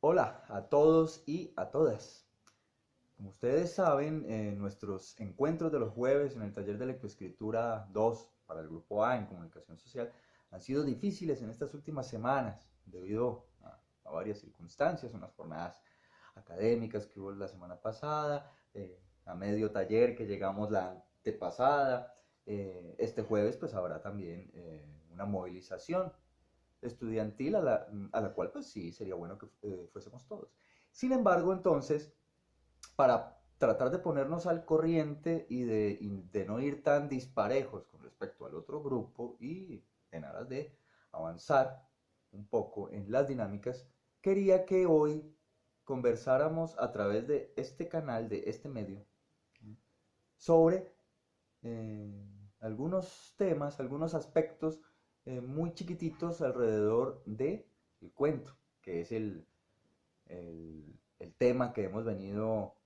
Hola a todos y a todas. Como ustedes saben, nuestros encuentros de los jueves en el taller de lectoescritura 2 para el grupo A en comunicación social han sido difíciles en estas últimas semanas debido a varias circunstancias, unas jornadas académicas que hubo la semana pasada, a medio taller que llegamos la antepasada. Este jueves pues habrá también una movilización estudiantil a la cual pues sí sería bueno que fuésemos todos. Sin embargo, entonces, para tratar de ponernos al corriente y de no ir tan disparejos con respecto al otro grupo y en aras de avanzar un poco en las dinámicas, quería que hoy conversáramos a través de este canal, de este medio, sobre algunos temas, algunos aspectos muy chiquititos alrededor del cuento, que es el tema que hemos venido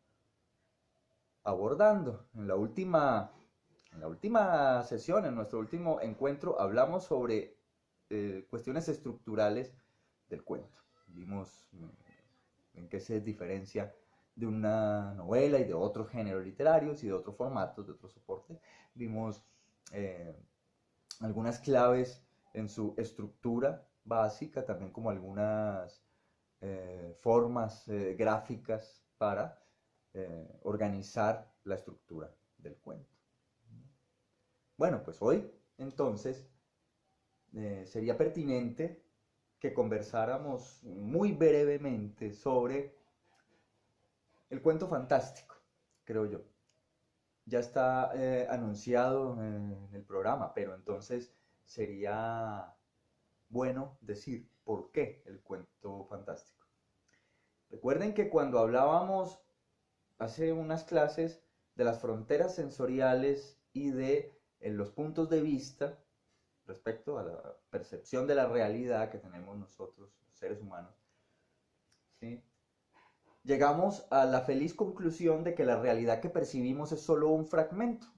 abordando. En la última sesión, en nuestro último encuentro, hablamos sobre cuestiones estructurales del cuento. Vimos en qué se diferencia de una novela y de otros géneros literarios y de otros formatos, de otros soportes. Vimos algunas claves en su estructura básica, también como algunas formas gráficas para organizar la estructura del cuento. Bueno, pues hoy entonces sería pertinente que conversáramos muy brevemente sobre el cuento fantástico, creo yo. Ya está anunciado en el programa, pero entonces sería bueno decir por qué el cuento fantástico. Recuerden que cuando hablábamos hace unas clases de las fronteras sensoriales y de los puntos de vista respecto a la percepción de la realidad que tenemos nosotros, los seres humanos, ¿sí? Llegamos a la feliz conclusión de que la realidad que percibimos es solo un fragmento,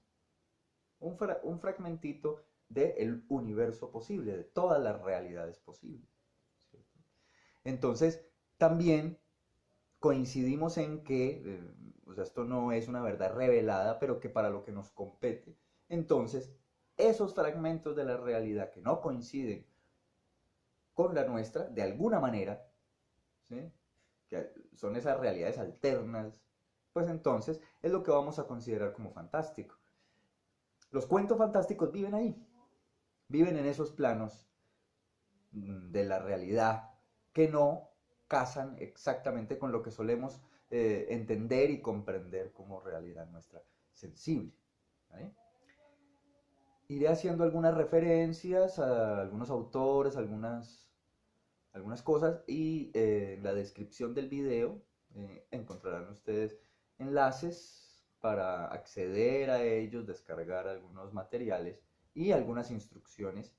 un fragmentito del universo posible, de todas las realidades posibles, ¿cierto? Entonces, también coincidimos en que, o sea, esto no es una verdad revelada, pero que para lo que nos compete, entonces, esos fragmentos de la realidad que no coinciden con la nuestra, de alguna manera, ¿sí?, que son esas realidades alternas, pues entonces es lo que vamos a considerar como fantástico. Los cuentos fantásticos viven ahí, viven en esos planos de la realidad que no casan exactamente con lo que solemos entender y comprender como realidad nuestra sensible, ¿vale? Iré haciendo algunas referencias a algunos autores, algunas cosas, y en la descripción del video encontrarán ustedes enlaces para acceder a ellos, descargar algunos materiales y algunas instrucciones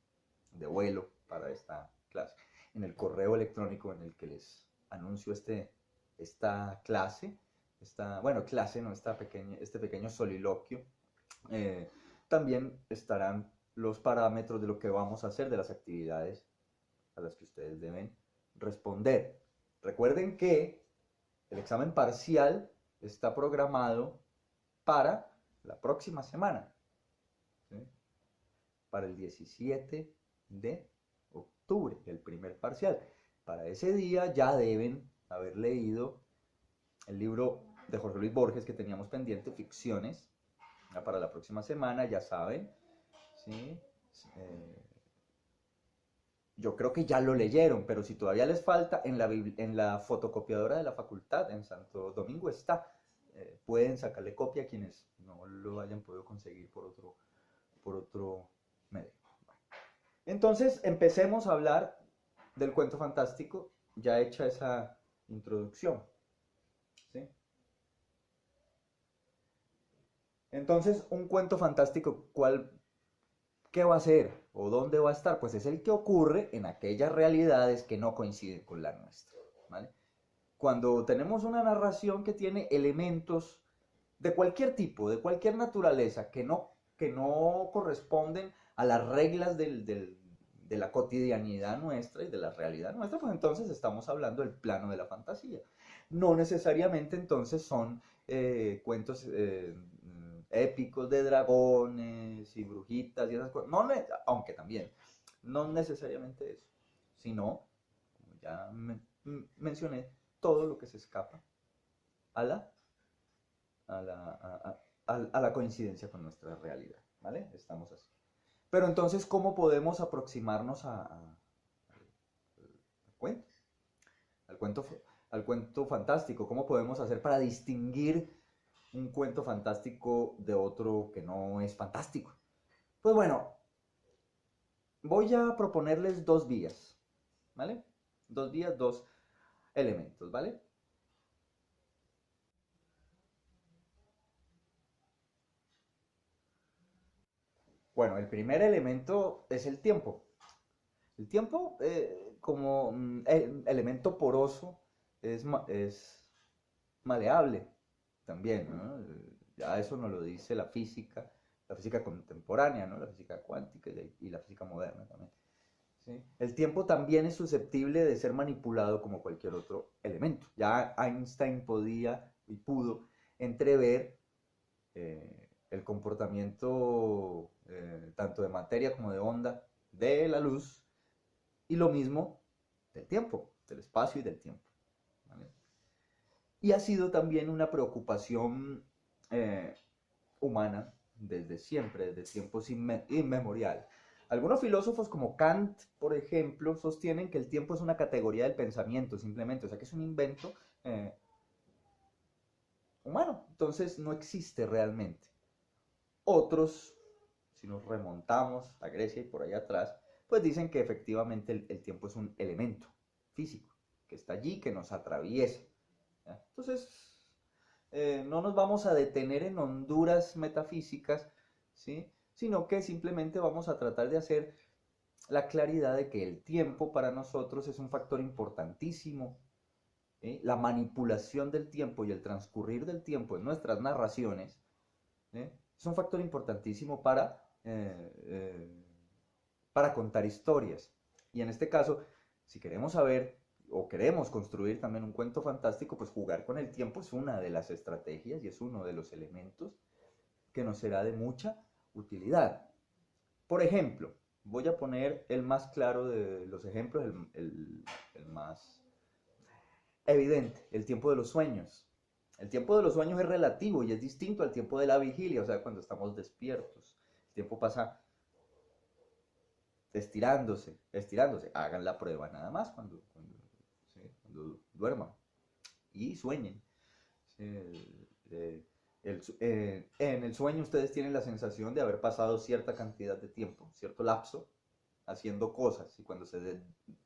de vuelo para esta clase. En el correo electrónico en el que les anuncio esta clase, clase, no, este pequeño soliloquio, eh, también estarán los parámetros de lo que vamos a hacer, de las actividades a las que ustedes deben responder. Recuerden que el examen parcial está programado para la próxima semana, ¿sí?, para el 17 de octubre, el primer parcial. Para ese día ya deben haber leído el libro de Jorge Luis Borges que teníamos pendiente, Ficciones, para la próxima semana, ya saben, ¿sí? Yo creo que ya lo leyeron, pero si todavía les falta, en la fotocopiadora de la facultad, en Santo Domingo está. Pueden sacarle copia a quienes no lo hayan podido conseguir por otro medio. Bueno. Entonces, empecemos a hablar del cuento fantástico, ya hecha esa introducción, ¿sí? Entonces, un cuento fantástico, ¿qué va a ser o dónde va a estar? Pues es el que ocurre en aquellas realidades que no coinciden con la nuestra, ¿vale? Cuando tenemos una narración que tiene elementos de cualquier tipo, de cualquier naturaleza, que no corresponden a las reglas de la cotidianidad nuestra y de la realidad nuestra, pues entonces estamos hablando del plano de la fantasía. No necesariamente entonces son cuentos épicos de dragones y brujitas y esas cosas, no, aunque también, no necesariamente eso, sino, como ya mencioné, todo lo que se escapa a la, a la, a la coincidencia con nuestra realidad, ¿vale? Estamos así. Pero entonces, ¿cómo podemos aproximarnos al cuento? Al cuento, al cuento fantástico. ¿Cómo podemos hacer para distinguir un cuento fantástico de otro que no es fantástico? Pues bueno, voy a proponerles dos vías, ¿vale? Dos vías, dos elementos, ¿vale? Bueno, el primer elemento es el tiempo. El tiempo, como elemento poroso, es maleable también, ¿no? Ya eso nos lo dice la física contemporánea, ¿no? La física cuántica y la física moderna también. ¿Sí? El tiempo también es susceptible de ser manipulado como cualquier otro elemento. Ya Einstein podía y pudo entrever el comportamiento tanto de materia como de onda de la luz y lo mismo del tiempo, del espacio y del tiempo. ¿Vale? Y ha sido también una preocupación humana desde siempre, desde tiempos inmemoriales. Algunos filósofos como Kant, por ejemplo, sostienen que el tiempo es una categoría del pensamiento simplemente, o sea que es un invento humano, entonces no existe realmente. Otros, si nos remontamos a Grecia y por allá atrás, pues dicen que efectivamente el tiempo es un elemento físico, que está allí, que nos atraviesa. ¿Ya? Entonces, no nos vamos a detener en honduras metafísicas, ¿sí? Sino que simplemente vamos a tratar de hacer la claridad de que el tiempo para nosotros es un factor importantísimo. ¿Sí? La manipulación del tiempo y el transcurrir del tiempo en nuestras narraciones, ¿sí? Es un factor importantísimo para contar historias. Y en este caso, si queremos saber o queremos construir también un cuento fantástico, pues jugar con el tiempo es una de las estrategias y es uno de los elementos que nos será de mucha utilidad. Por ejemplo, voy a poner el más claro de los ejemplos, el más evidente, el tiempo de los sueños. El tiempo de los sueños es relativo y es distinto al tiempo de la vigilia, o sea, cuando estamos despiertos. El tiempo pasa estirándose, estirándose. Hagan la prueba nada más ¿sí? Cuando duerman y sueñen. ¿Sí? En el sueño ustedes tienen la sensación de haber pasado cierta cantidad de tiempo, cierto lapso, haciendo cosas y cuando se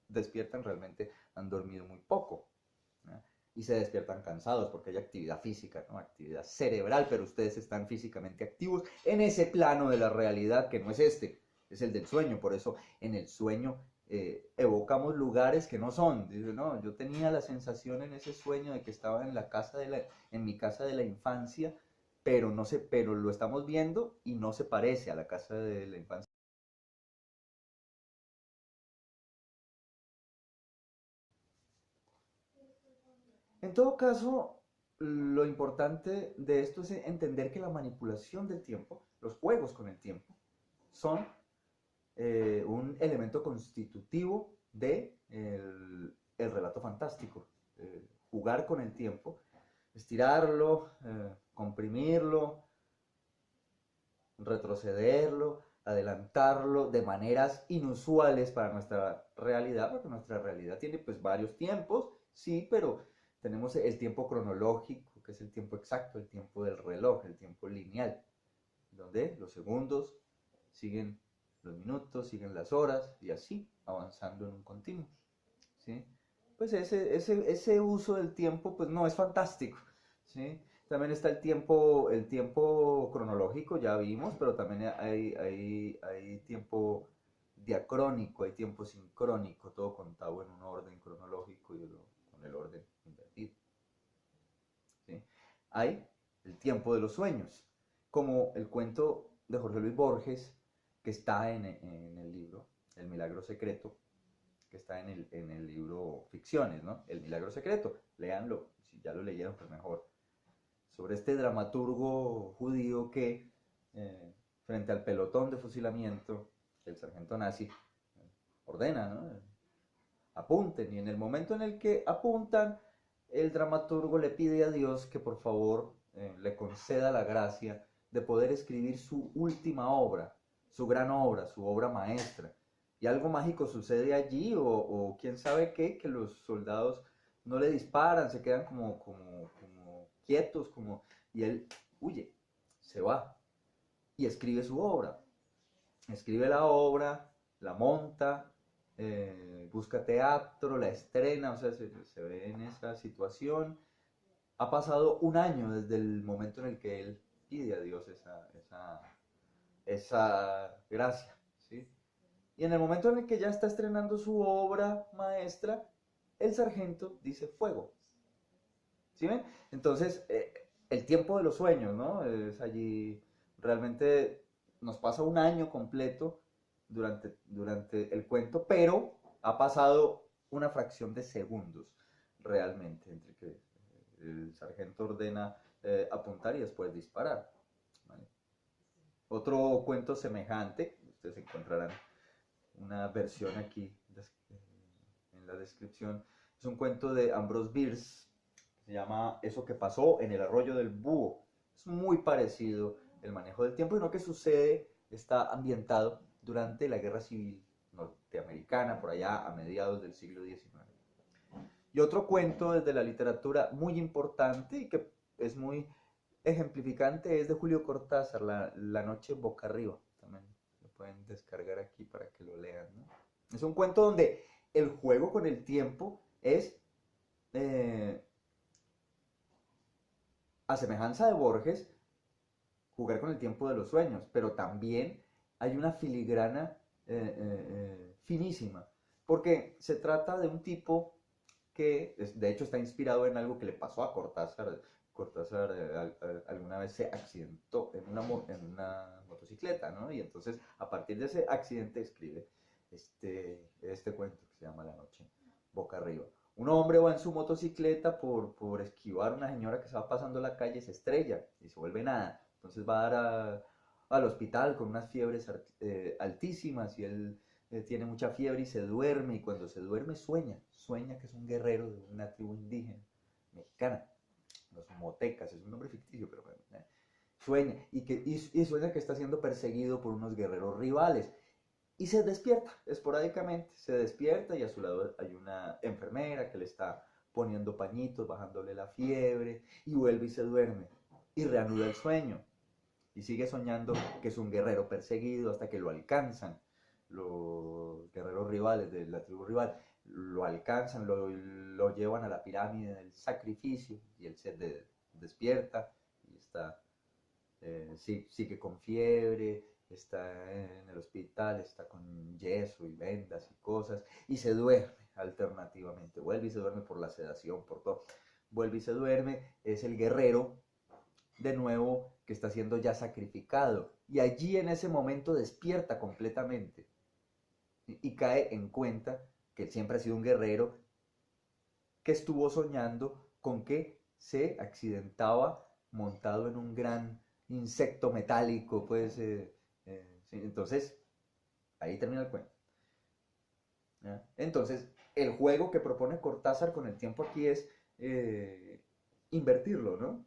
despiertan realmente han dormido muy poco. ¿No? Y se despiertan cansados porque hay actividad física, ¿no? Actividad cerebral, pero ustedes están físicamente activos en ese plano de la realidad que no es este, es el del sueño. Por eso en el sueño evocamos lugares que no son. Dice, no, yo tenía la sensación en ese sueño de que estaba en la casa en mi casa de la infancia, pero no sé, pero lo estamos viendo y no se parece a la casa de la infancia. En todo caso, lo importante de esto es entender que la manipulación del tiempo, los juegos con el tiempo, son un elemento constitutivo de el relato fantástico. Jugar con el tiempo, estirarlo, comprimirlo, retrocederlo, adelantarlo de maneras inusuales para nuestra realidad, porque nuestra realidad tiene pues varios tiempos, sí, pero tenemos el tiempo cronológico, que es el tiempo exacto, el tiempo del reloj, el tiempo lineal, donde los segundos siguen los minutos, siguen las horas y así avanzando en un continuo. ¿Sí? Pues ese uso del tiempo pues no es fantástico. ¿Sí? También está el tiempo cronológico, ya vimos, pero también hay tiempo diacrónico, hay tiempo sincrónico, todo contado en un orden cronológico y con el orden invertido. ¿Sí? Hay el tiempo de los sueños, como el cuento de Jorge Luis Borges, que está en el libro, El milagro secreto, que está en el libro Ficciones, ¿no? El milagro secreto, léanlo, si ya lo leyeron, pues mejor. Sobre este dramaturgo judío que, frente al pelotón de fusilamiento, el sargento nazi ordena, ¿no? Apunten, y en el momento en el que apuntan, el dramaturgo le pide a Dios que por favor le conceda la gracia de poder escribir su última obra, su gran obra, su obra maestra. Y algo mágico sucede allí, o quién sabe qué, que los soldados no le disparan, se quedan como quietos, y él huye, se va y escribe su obra. Escribe la obra, la monta, busca teatro, la estrena, o sea, se ve en esa situación. Ha pasado un año desde el momento en el que él pide a Dios esa gracia, ¿sí? Y en el momento en el que ya está estrenando su obra maestra, el sargento dice fuego. ¿Sí ven? Entonces, el tiempo de los sueños, ¿no? Es allí, realmente nos pasa un año completo durante el cuento, pero ha pasado una fracción de segundos realmente entre que el sargento ordena apuntar y después disparar. ¿Vale? Otro cuento semejante, ustedes encontrarán una versión aquí en la descripción, es un cuento de Ambrose Bierce, se llama Eso que pasó en el arroyo del Búho. Es muy parecido el manejo del tiempo, y lo que sucede está ambientado durante la Guerra Civil Norteamericana, por allá a mediados del siglo XIX. Y otro cuento desde la literatura muy importante y que es muy ejemplificante es de Julio Cortázar, La noche boca arriba. También lo pueden descargar aquí para que lo lean, ¿no? Es un cuento donde el juego con el tiempo es, a semejanza de Borges, jugar con el tiempo de los sueños, pero también hay una filigrana finísima, porque se trata de un tipo que de hecho está inspirado en algo que le pasó a Cortázar. Cortázar alguna vez se accidentó en una motocicleta, ¿no? Y entonces a partir de ese accidente escribe este cuento que se llama La noche boca arriba. Un hombre va en su motocicleta por esquivar a una señora que se va pasando la calle, se estrella y se vuelve nada. Entonces va a dar al hospital con unas fiebres altísimas, y él tiene mucha fiebre y se duerme, y cuando se duerme sueña que es un guerrero de una tribu indígena mexicana, los motecas, es un nombre ficticio, pero bueno, sueña, y sueña que está siendo perseguido por unos guerreros rivales, y se despierta esporádicamente, se despierta y a su lado hay una enfermera que le está poniendo pañitos, bajándole la fiebre, y vuelve y se duerme, y reanuda el sueño, y sigue soñando que es un guerrero perseguido hasta que lo alcanzan los guerreros rivales de la tribu rival, lo alcanzan, lo llevan a la pirámide del sacrificio, y él se despierta y está, sigue con fiebre, está en el hospital, está con yeso y vendas y cosas, y se duerme alternativamente, vuelve y se duerme por la sedación, por todo, vuelve y se duerme, es el guerrero de nuevo que está siendo ya sacrificado, y allí en ese momento despierta completamente y cae en cuenta que él siempre ha sido un guerrero que estuvo soñando con que se accidentaba montado en un gran insecto metálico, pues, sí, entonces ahí termina el cuento, ¿ya? Entonces el juego que propone Cortázar con el tiempo aquí es invertirlo, ¿no?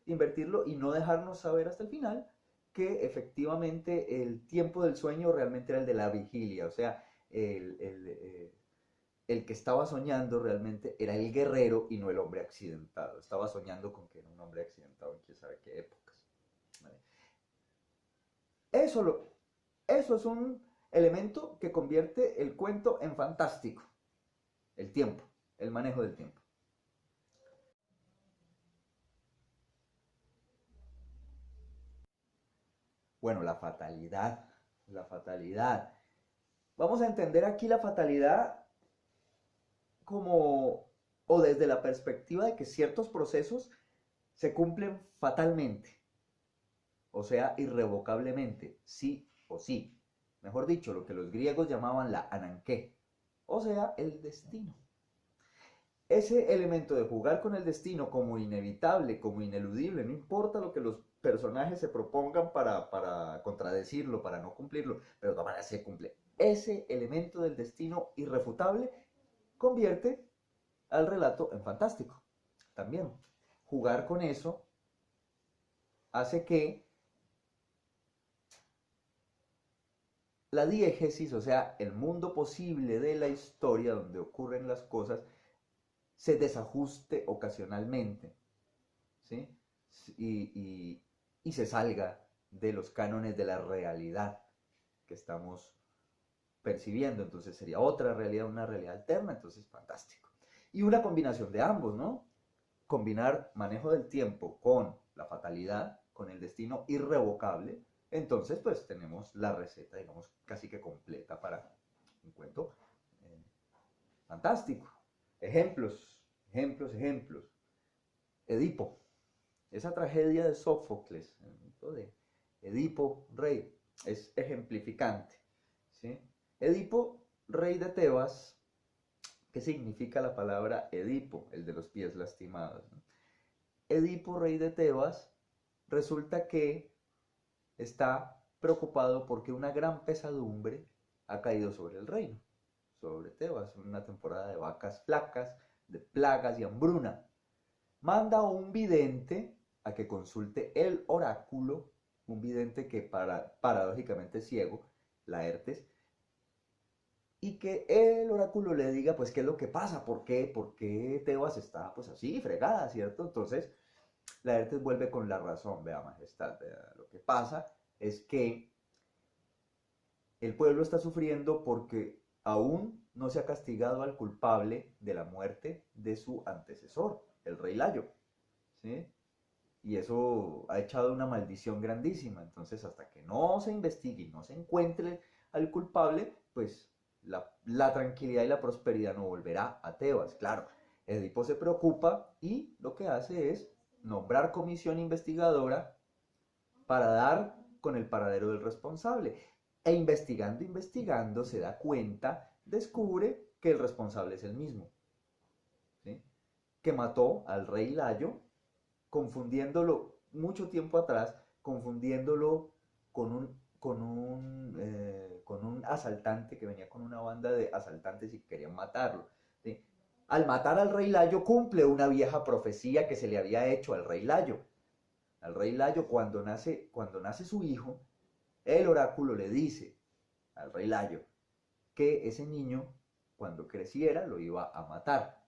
Invertirlo y no dejarnos saber hasta el final que efectivamente el tiempo del sueño realmente era el de la vigilia, o sea, el que estaba soñando realmente era el guerrero y no el hombre accidentado. Estaba soñando con que era un hombre accidentado en quién sabe qué épocas. ¿Vale? Eso es un elemento que convierte el cuento en fantástico. El tiempo, el manejo del tiempo. Bueno, la fatalidad, la fatalidad. Vamos a entender aquí la fatalidad como, o desde la perspectiva de que ciertos procesos se cumplen fatalmente, o sea, irrevocablemente, sí o sí. mejor dicho, lo que los griegos llamaban la ananqué, o sea, el destino. Ese elemento de jugar con el destino como inevitable, como ineludible, no importa lo que los personajes se propongan para contradecirlo, para no cumplirlo, pero de todas maneras se cumple. Ese elemento del destino irrefutable convierte al relato en fantástico. También jugar con eso hace que la diégesis, o sea, el mundo posible de la historia donde ocurren las cosas, se desajuste ocasionalmente, ¿sí? Y se salga de los cánones de la realidad que estamos percibiendo. Entonces sería otra realidad, una realidad alterna, entonces fantástico. Y una combinación de ambos, ¿no? Combinar manejo del tiempo con la fatalidad, con el destino irrevocable, entonces pues tenemos la receta, digamos, casi que completa para un cuento fantástico. Ejemplos, ejemplos. Edipo, esa tragedia de Sófocles, el mito de Edipo, rey, es ejemplificante, ¿sí? Edipo, rey de Tebas, ¿qué significa la palabra Edipo? El de los pies lastimados, ¿no? Edipo, rey de Tebas, resulta que está preocupado porque una gran pesadumbre ha caído sobre el reino, sobre Tebas, una temporada de vacas flacas, de plagas y hambruna. Manda a un vidente a que consulte el oráculo, un vidente que paradójicamente es ciego, Laertes, y que el oráculo le diga pues qué es lo que pasa, por qué Tebas está pues así, fregada, ¿cierto? Entonces Laertes vuelve con la razón, vea majestad, vea, lo que pasa es que el pueblo está sufriendo porque aún no se ha castigado al culpable de la muerte de su antecesor, el rey Layo, ¿sí? Y eso ha echado una maldición grandísima. Entonces, hasta que no se investigue y no se encuentre al culpable, pues la tranquilidad y la prosperidad no volverá a Tebas. Claro, Edipo se preocupa y lo que hace es nombrar comisión investigadora para dar con el paradero del responsable. E investigando, investigando, se da cuenta, descubre que el responsable es el mismo, ¿sí? Que mató al rey Layo, confundiéndolo mucho tiempo atrás, confundiéndolo con un asaltante que venía con una banda de asaltantes y querían matarlo, ¿sí? Al matar al rey Layo cumple una vieja profecía que se le había hecho al rey Layo. Al rey Layo cuando nace su hijo, el oráculo le dice al rey Layo que ese niño cuando creciera lo iba a matar.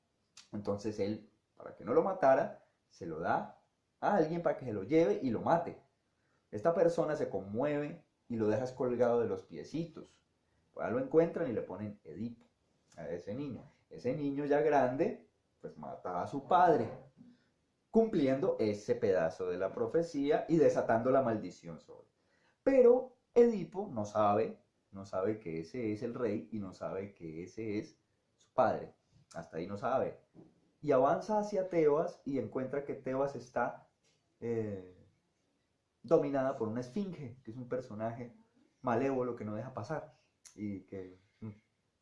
Entonces él, para que no lo matara, se lo da a alguien para que se lo lleve y lo mate. Esta persona se conmueve y lo deja colgado de los piecitos. Pues lo encuentran y le ponen Edipo a ese niño. Ese niño ya grande, pues mata a su padre, cumpliendo ese pedazo de la profecía y desatando la maldición sobre. Pero Edipo no sabe que ese es el rey y no sabe que ese es su padre. Hasta ahí no sabe. Y avanza hacia Tebas y encuentra que Tebas está dominada por una esfinge, que es un personaje malévolo que no deja pasar y que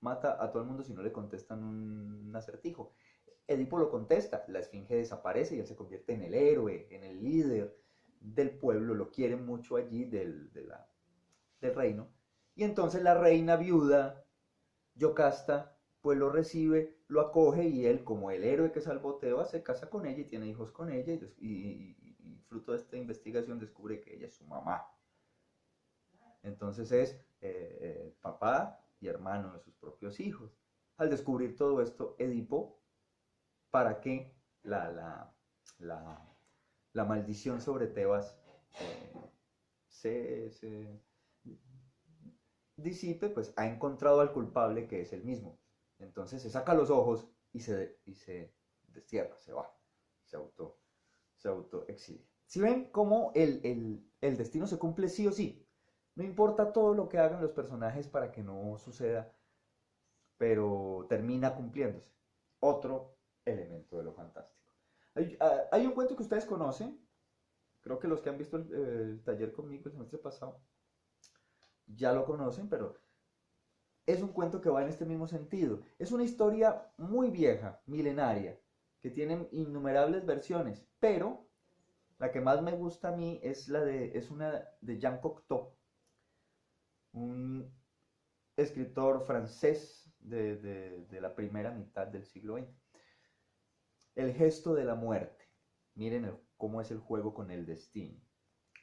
mata a todo el mundo si no le contestan un acertijo. Edipo lo contesta, la esfinge desaparece y él se convierte en el héroe, en el líder del pueblo, lo quieren mucho allí del reino. Y entonces la reina viuda, Yocasta, pues lo recibe, lo acoge y él, como el héroe que salvó Tebas, se casa con ella y tiene hijos con ella y fruto de esta investigación descubre que ella es su mamá. Entonces es papá y hermano de sus propios hijos. Al descubrir todo esto, Edipo, para que la maldición sobre Tebas se disipe, pues ha encontrado al culpable que es el mismo. Entonces se saca los ojos y se destierra, se va, se auto exilia. Si ven cómo el destino se cumple sí o sí, no importa todo lo que hagan los personajes para que no suceda, pero termina cumpliéndose. Otro elemento de lo fantástico. Hay un cuento que ustedes conocen, creo que los que han visto el taller conmigo el semestre pasado, ya lo conocen, pero es un cuento que va en este mismo sentido. Es una historia muy vieja, milenaria, que tiene innumerables versiones, pero la que más me gusta a mí es una de Jean Cocteau, un escritor francés de la primera mitad del siglo XX. El gesto de la muerte. Miren cómo es el juego con el destino.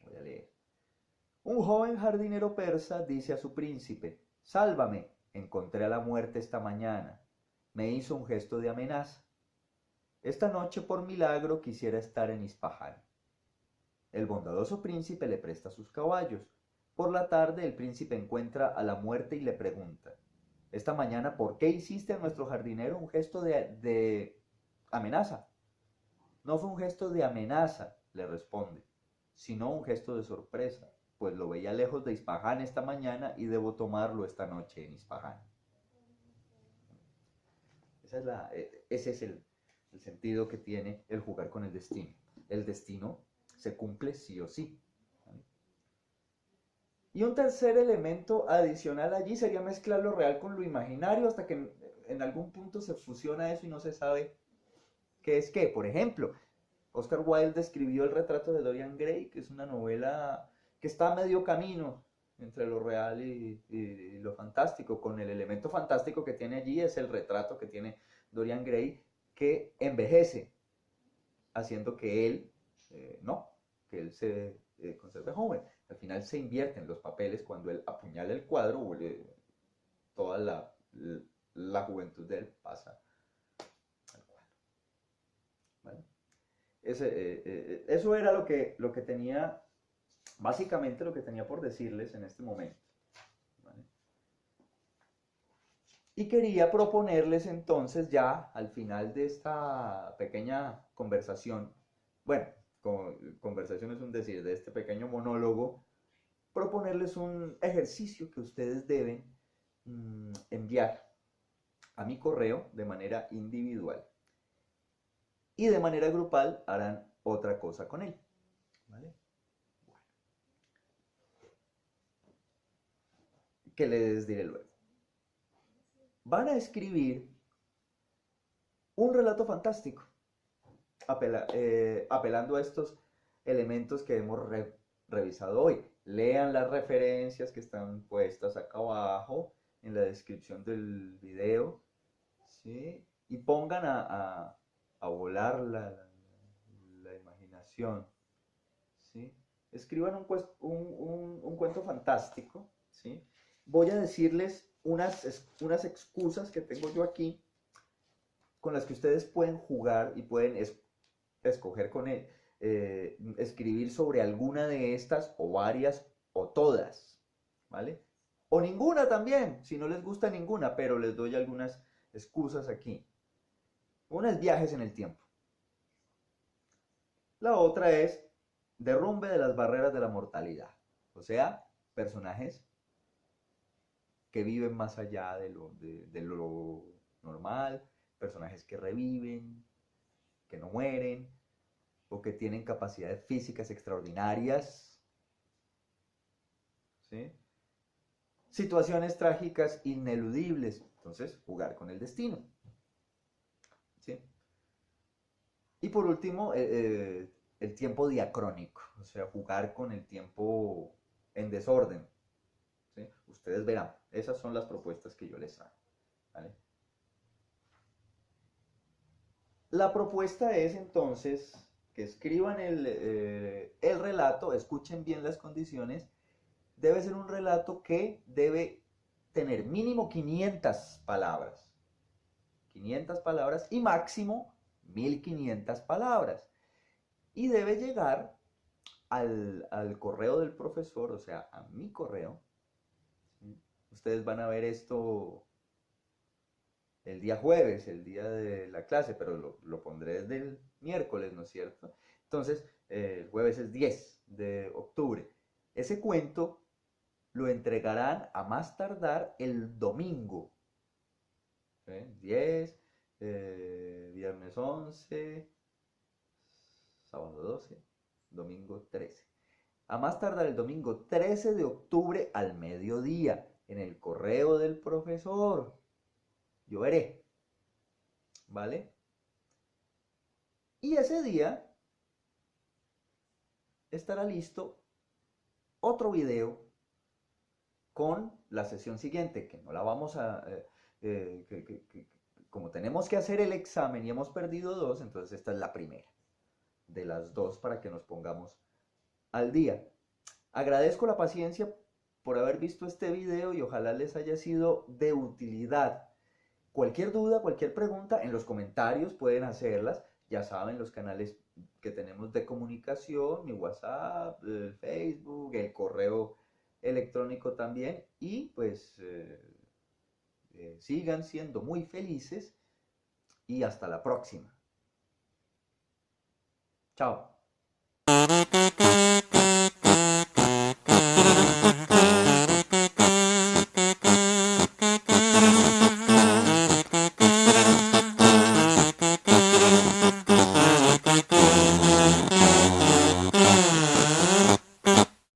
Voy a leer. Un joven jardinero persa dice a su príncipe: sálvame, encontré a la muerte esta mañana. Me hizo un gesto de amenaza. Esta noche por milagro quisiera estar en Ispahan. El bondadoso príncipe le presta sus caballos. Por la tarde el príncipe encuentra a la muerte y le pregunta: esta mañana, ¿por qué hiciste a nuestro jardinero un gesto de amenaza? No fue un gesto de amenaza, le responde, sino un gesto de sorpresa, pues lo veía lejos de Ispahan esta mañana y debo tomarlo esta noche en Ispahan. Ese es el sentido que tiene el jugar con el destino. El destino se cumple sí o sí. ¿Vale? Y un tercer elemento adicional allí sería mezclar lo real con lo imaginario hasta que en algún punto se fusiona eso y no se sabe qué es qué. Por ejemplo, Oscar Wilde escribió El retrato de Dorian Gray, que es una novela que está a medio camino entre lo real y lo fantástico. Con el elemento fantástico que tiene allí es el retrato que tiene Dorian Gray, que envejece, haciendo que él, no, que él se conserve joven. Al final se invierten los papeles cuando él apuñala el cuadro, toda la juventud de él pasa al cuadro. ¿Vale? Eso era lo que tenía, básicamente lo que tenía por decirles en este momento. ¿Vale? Y quería proponerles entonces ya al final de esta pequeña conversación, bueno, conversación es un decir, de este pequeño monólogo, proponerles un ejercicio que ustedes deben enviar a mi correo de manera individual. Y de manera grupal harán otra cosa con él. ¿Vale? Bueno. Que les diré luego. Van a escribir un relato fantástico, apelando a estos elementos que hemos revisado hoy. Lean las referencias que están puestas acá abajo en la descripción del video, ¿sí? Y pongan a volar la imaginación, ¿sí? Escriban un cuento fantástico, ¿sí? Voy a decirles unas excusas que tengo yo aquí con las que ustedes pueden jugar y pueden escoger con él, escribir sobre alguna de estas o varias o todas, ¿vale? O ninguna también, si no les gusta ninguna, pero les doy algunas excusas aquí. Una es viajes en el tiempo. La otra es derrumbe de las barreras de la mortalidad. O sea, personajes que viven más allá de lo normal, personajes que reviven, que no mueren, o que tienen capacidades físicas extraordinarias, ¿sí? Situaciones trágicas ineludibles, entonces jugar con el destino, ¿sí? Y por último, el tiempo diacrónico, o sea, jugar con el tiempo en desorden, ¿sí? Ustedes verán, esas son las propuestas que yo les hago, ¿vale? La propuesta es entonces que escriban el relato, escuchen bien las condiciones. Debe ser un relato que debe tener mínimo 500 palabras. 500 palabras y máximo 1500 palabras. Y debe llegar al correo del profesor, o sea, a mi correo. ¿Sí? Ustedes van a ver esto el día jueves, el día de la clase, pero lo pondré desde el miércoles, ¿no es cierto? Entonces, el jueves es 10 de octubre. Ese cuento lo entregarán a más tardar el domingo. ¿Sí? 10, viernes 11, sábado 12, domingo 13. a más tardar el domingo 13 de octubre al mediodía, en el correo del profesor. Yo veré, ¿vale? Y ese día estará listo otro video con la sesión siguiente, que no la vamos a... como tenemos que hacer el examen y hemos perdido dos, entonces esta es la primera de las dos para que nos pongamos al día. Agradezco la paciencia por haber visto este video y ojalá les haya sido de utilidad. Cualquier duda, cualquier pregunta, en los comentarios pueden hacerlas. Ya saben, los canales que tenemos de comunicación, mi WhatsApp, el Facebook, el correo electrónico también. Y pues sigan siendo muy felices y hasta la próxima. Chao.